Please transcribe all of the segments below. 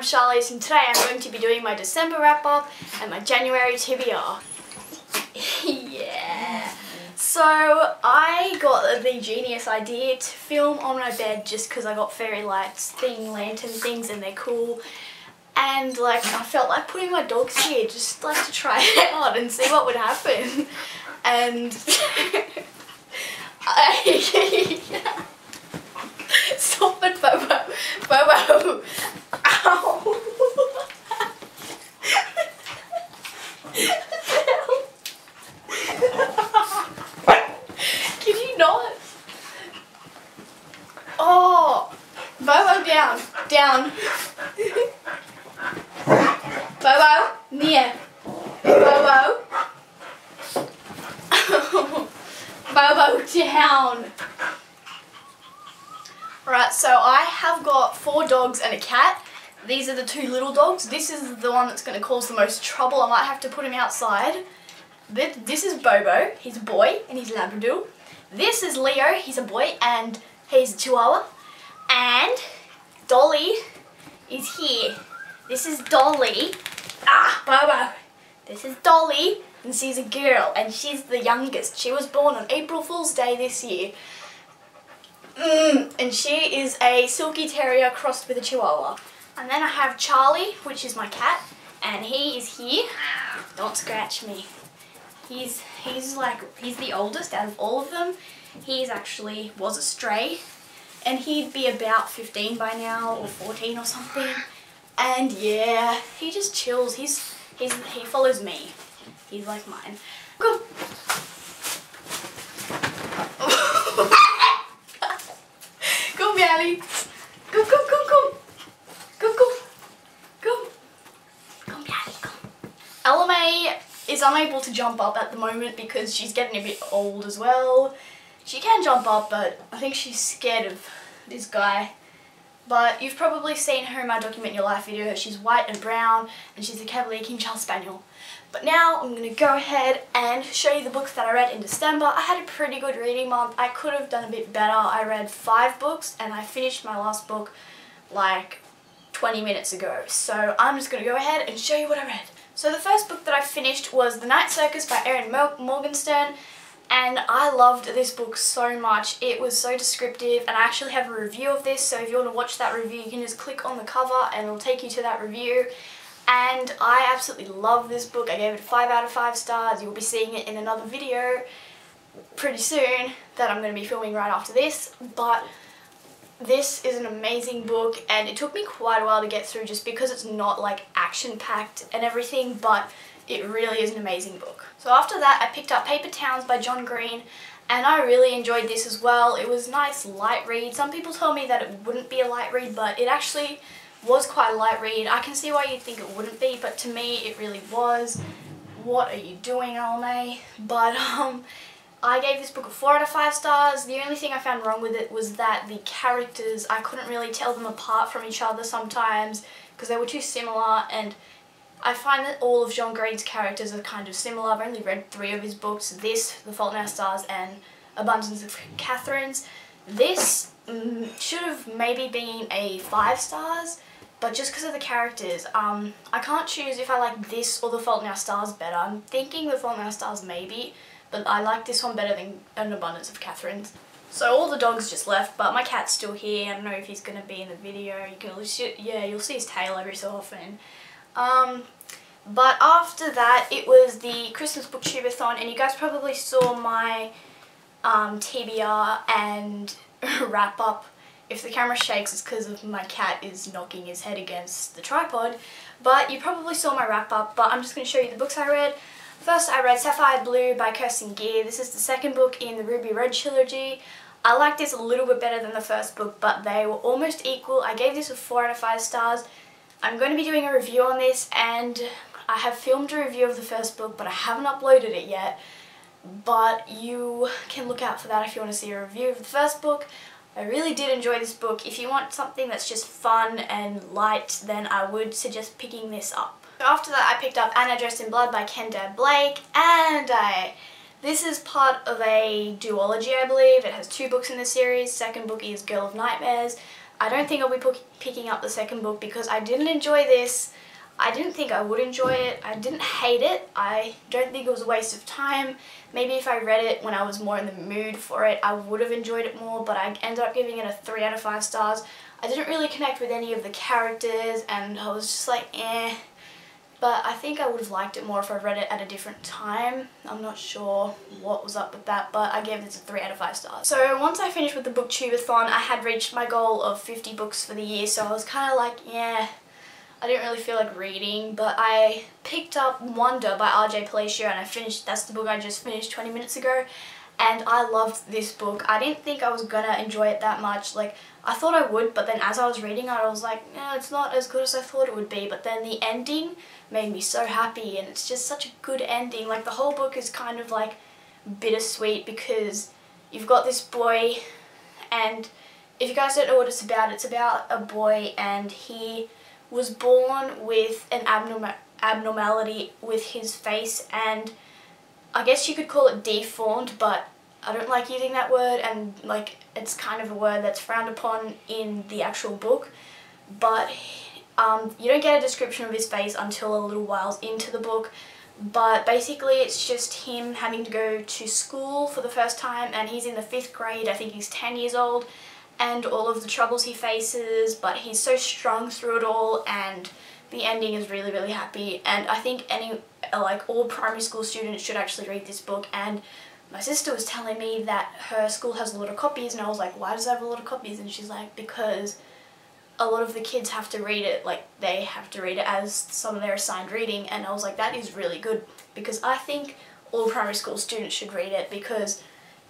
Charlize, and today I'm going to be doing my December wrap-up and my January TBR. Yeah. So I got the genius idea to film on my bed just because I got fairy lights, lantern things, and they're cool. And like I felt like putting my dogs here just like to try it out and see what would happen. And stop it, Bobo. Bobo. Ow. Can you not? Oh, Bobo, down, down. Bobo, near. Bobo. Bobo, down. Right, so I have got 4 dogs and a cat. These are the 2 little dogs. This is the one that's going to cause the most trouble. I might have to put him outside. This is Bobo. He's a boy and he's a Labrador. This is Leo. He's a boy and he's a Chihuahua. And Dolly is here. This is Dolly. Ah, Bobo. This is Dolly and she's a girl and she's the youngest. She was born on April Fool's Day this year. And she is a silky terrier crossed with a Chihuahua. And then I have Charlie, which is my cat, and he is here. Don't scratch me. He's the oldest out of all of them. He was a stray, and he'd be about 15 by now or 14 or something. And yeah, he just chills. He follows me. He's like mine. Come. Come, Yali. Come, come, come, come. Come, come. Come. Come, Yali, come. Elame is unable to jump up at the moment because she's getting a bit old as well. She can jump up, but I think she's scared of this guy. But you've probably seen her in my Document Your Life video. She's white and brown, and she's a Cavalier King Charles Spaniel. But now I'm going to go ahead and show you the books that I read in December. I had a pretty good reading month. I could have done a bit better. I read 5 books and I finished my last book like 20 minutes ago. So I'm just going to go ahead and show you what I read. So the first book that I finished was The Night Circus by Erin Morgenstern. And I loved this book so much. It was so descriptive, and I actually have a review of this, so if you want to watch that review you can just click on the cover and it'll take you to that review. And I absolutely love this book. I gave it a 5 out of 5 stars. You'll be seeing it in another video pretty soon that I'm going to be filming right after this. But this is an amazing book, and it took me quite a while to get through just because it's not like action-packed and everything, but it really is an amazing book. So after that I picked up Paper Towns by John Green, and I really enjoyed this as well. It was a nice light read. Some people told me that it wouldn't be a light read, but it actually was quite a light read. I can see why you'd think it wouldn't be, but to me it really was. What are you doing, Alme? But I gave this book a 4 out of 5 stars. The only thing I found wrong with it was that the characters, I couldn't really tell them apart from each other sometimes because they were too similar, and I find that all of John Green's characters are kind of similar. I've only read 3 of his books. This, The Fault in Our Stars, and Abundance of Catherines. This should have maybe been a 5 stars, but just because of the characters, I can't choose if I like this or The Fault in Our Stars better. I'm thinking The Fault in Our Stars maybe, but I like this one better than An Abundance of Catherines. So all the dogs just left, but my cat's still here. I don't know if he's going to be in the video. You'll see his tail every so often. But after that it was the Christmas Booktubeathon, and you guys probably saw my TBR and wrap up. If the camera shakes it's because of my cat is knocking his head against the tripod, but you probably saw my wrap up. But I'm just going to show you the books I read. First I read Sapphire Blue by Kirsten Gear. This is the second book in the Ruby Red trilogy. I like this a little bit better than the first book, but they were almost equal. I gave this a 4 out of 5 stars. I'm going to be doing a review on this, and I have filmed a review of the first book, but I haven't uploaded it yet. But you can look out for that if you want to see a review of the first book. I really did enjoy this book. If you want something that's just fun and light, then I would suggest picking this up. After that I picked up Anna Dressed in Blood by Kendall Blake, and this is part of a duology, I believe. It has 2 books in the series. Second book is Girl of Nightmares. I don't think I'll be picking up the second book because I didn't enjoy this. I didn't think I would enjoy it. I didn't hate it. I don't think it was a waste of time. Maybe if I read it when I was more in the mood for it, I would have enjoyed it more, but I ended up giving it a 3 out of 5 stars. I didn't really connect with any of the characters and I was just like, eh. But I think I would have liked it more if I read it at a different time. I'm not sure what was up with that, but I gave this a 3 out of 5 stars. So once I finished with the booktubeathon, I had reached my goal of 50 books for the year, so I was kind of like, yeah, I didn't really feel like reading, but I picked up Wonder by R.J. Palacio and I finished, that's the book I just finished 20 minutes ago, and I loved this book. I didn't think I was gonna enjoy it that much. Like, I thought I would, but then as I was reading it, I was like, no, it's not as good as I thought it would be. But then the ending made me so happy, and it's just such a good ending. Like, the whole book is kind of like bittersweet because you've got this boy, and if you guys don't know what it's about a boy and he was born with an abnormality with his face, and I guess you could call it deformed, but I don't like using that word, and like it's kind of a word that's frowned upon in the actual book. But you don't get a description of his face until a little while into the book. But basically it's just him having to go to school for the first time, and he's in the 5th grade, I think he's 10 years old, and all of the troubles he faces, but he's so strong through it all, and the ending is really, really happy. And I think all primary school students should actually read this book. And my sister was telling me that her school has a lot of copies, and I was like, why does it have a lot of copies? And she's like, because a lot of the kids have to read it, like they have to read it as some of their assigned reading. And I was like, that is really good, because I think all primary school students should read it because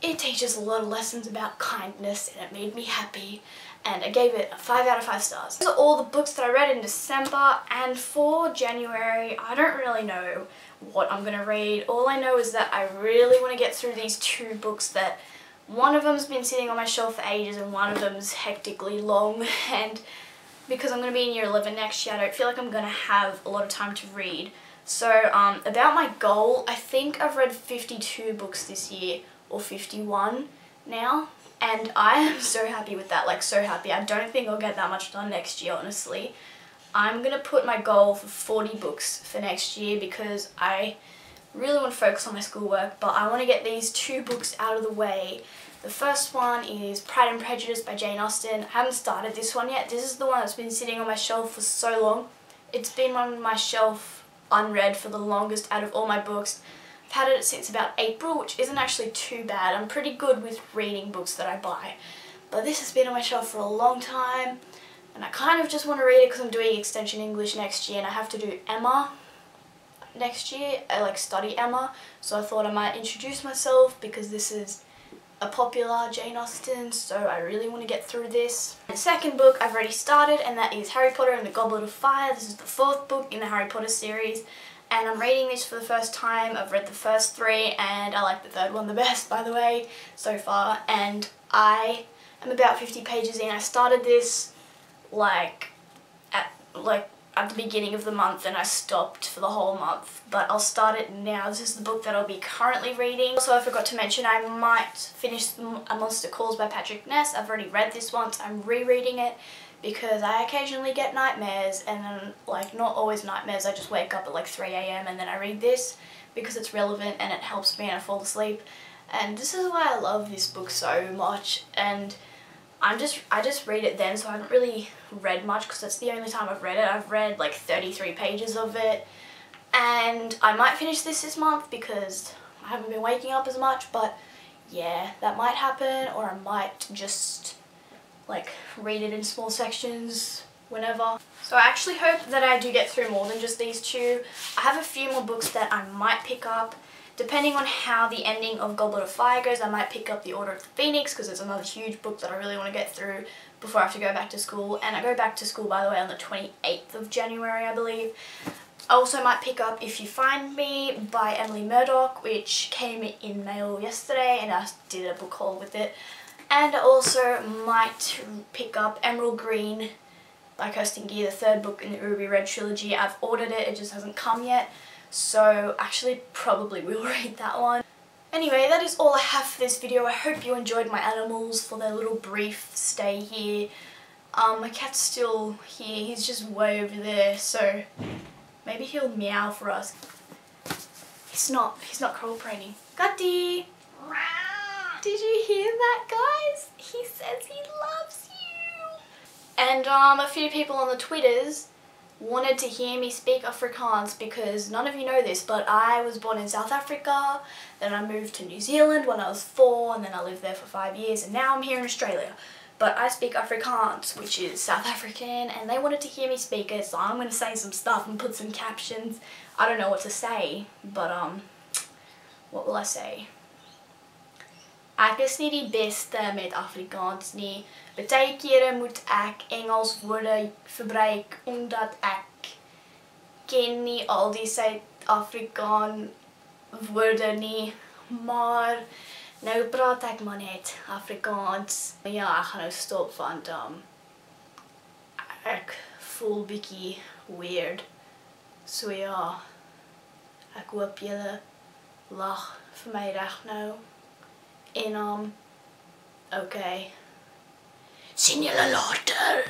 it teaches a lot of lessons about kindness, and it made me happy, and I gave it a 5 out of 5 stars. These are all the books that I read in December, and for January I don't really know what I'm gonna read. All I know is that I really want to get through these 2 books that one of them's been sitting on my shelf for ages and one of them's hectically long, and because I'm going to be in year 11 next year, I don't feel like I'm going to have a lot of time to read. So about my goal, I think I've read 52 books this year, or 51 now, and I am so happy with that, like so happy. I don't think I'll get that much done next year, honestly. I'm going to put my goal for 40 books for next year because I really want to focus on my schoolwork, but I want to get these 2 books out of the way. The first one is Pride and Prejudice by Jane Austen. I haven't started this one yet. This is the one that's been sitting on my shelf for so long. It's been on my shelf unread for the longest out of all my books. I've had it since about April, which isn't actually too bad. I'm pretty good with reading books that I buy. But this has been on my shelf for a long time, and I kind of just want to read it because I'm doing Extension English next year and I have to do Emma next year. I like study Emma, so I thought I might introduce myself because this is a popular Jane Austen, so I really want to get through this. The second book I've already started, and that is Harry Potter and the Goblet of Fire. This is the 4th book in the Harry Potter series, and I'm reading this for the first time. I've read the first 3 and I like the 3rd one the best, by the way, so far, and I am about 50 pages in. I started this at the beginning of the month and I stopped for the whole month, but I'll start it now. This is the book that I'll be currently reading. Also, I forgot to mention I might finish A Monster Calls by Patrick Ness. I've already read this once. I'm rereading it because I occasionally get nightmares, and then, like, not always nightmares. I just wake up at like 3 AM and then I read this because it's relevant and it helps me and I fall asleep. And this is why I love this book so much, and I just read it then, so I haven't really read much because that's the only time I've read it. I've read like 33 pages of it, and I might finish this month because I haven't been waking up as much, but yeah, that might happen, or I might just like read it in small sections whenever. So I actually hope that I do get through more than just these 2. I have a few more books that I might pick up. Depending on how the ending of Goblet of Fire goes, I might pick up The Order of the Phoenix because it's another huge book that I really want to get through before I have to go back to school. And I go back to school, by the way, on the 28th of January, I believe. I also might pick up If You Find Me by Emily Murdoch, which came in mail yesterday, and I did a book haul with it. And I also might pick up Emerald Green by Kirsten Gier, the 3rd book in the Ruby Red trilogy. I've ordered it, it just hasn't come yet. So actually probably will read that one. Anyway, that is all I have for this video. I hope you enjoyed my animals for their little brief stay here. My cat's still here, he's just way over there, so maybe he'll meow for us. He's not cooperating. Gutty! Did you hear that, guys? He says he loves you! And a few people on the Twitters wanted to hear me speak Afrikaans because none of you know this, but I was born in South Africa, then I moved to New Zealand when I was 4, and then I lived there for 5 years, and now I'm here in Australia. But I speak Afrikaans, which is South African, and they wanted to hear me speak it, so I'm going to say some stuff and put some captions. I don't know what to say, but what will I say? Ek is nie die beste met Afrikaans nie. Baie kere moet ek Engels woorde verbruik omdat ek ken nie al die Suid-Afrikaan woorde nie, maar nou praat ek maar net Afrikaans. Ja, ek gaan nou stop want ek voel bietjie weird. So ja, ek hoop julle lag vir my reg nou. En okay. Sien julle later.